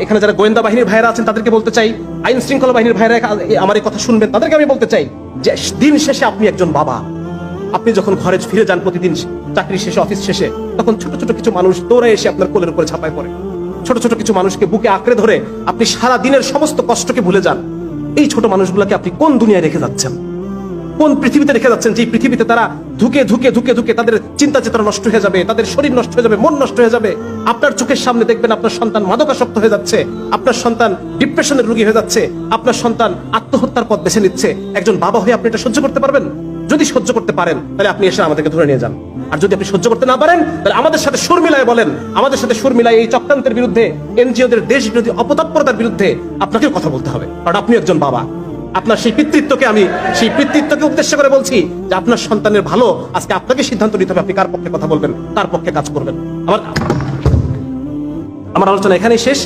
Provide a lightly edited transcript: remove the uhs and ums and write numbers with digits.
এখানে যারা গোয়েন্দা বাহিনীর ভাইরা আছেন তাদেরকে বলতে চাই, আইন শৃঙ্খলা বাহিনীর ভাইরা আমার এই কথা শুনবেন, তাদেরকে আমি বলতে চাই যে দিন শেষে আপনি একজন বাবা। আপনি যখন ঘরে ফিরে যান প্রতিদিন চাকরি শেষে, অফিস শেষে, তখন ছোট ছোট কিছু মানুষ দৌড়ে এসে আপনার কোলের উপরে ঝাঁপায় পড়ে। ছোট ছোট কিছু মানুষকে বুকে আঁকড়ে ধরে আপনি সারা দিনের সমস্ত কষ্টকে ভুলে যান। এই ছোট মানুষগুলোকে আপনি কোন দুনিয়ায় রেখে যাচ্ছেন, কোন পৃথিবীতে রেখে যাচ্ছেন, যে পৃথিবীতে তারা ধুকে ধুকে ধুকে ধুকে তাদের চিন্তা চেতনা নষ্ট হয়ে যাবে, তাদের শরীর নষ্ট হয়ে যাবে, মন নষ্ট হয়ে যাবে। আপনার চোখের সামনে দেখবেন আপনার সন্তান মাদকাসক্ত হয়ে যাচ্ছে, আপনার সন্তান ডিপ্রেশনের রোগী হয়ে যাচ্ছে, আপনার সন্তান আত্মহত্যার পথ বেছে নিচ্ছে। একজন বাবা হয়ে আপনি এটা সহ্য করতে পারবেন? যদি সহ্য করতে পারেন তাহলে আপনি এসে আমাদেরকে ধরে নিয়ে যান। আর যদি আপনি সহ্য করতে না পারেন তাহলে আমাদের সাথে সুর মিলায় বলেন, আমাদের সাথে সুর মিলায় এই চক্রান্তের বিরুদ্ধে, এনজিওদের দেশ বিরোধী অপতৎপরতার বিরুদ্ধে আপনাকেও কথা বলতে হবে, কারণ আপনি একজন বাবা। আপনার সেই পিতৃত্বকে উদ্দেশ্য করে বলছি যে আপনার সন্তানের ভালো আজকে আপনাকে সিদ্ধান্ত নিতে হবে, আপনি কার পক্ষে কথা বলবেন, কার পক্ষে কাজ করবেন। আমার আলোচনা এখানেই শেষ।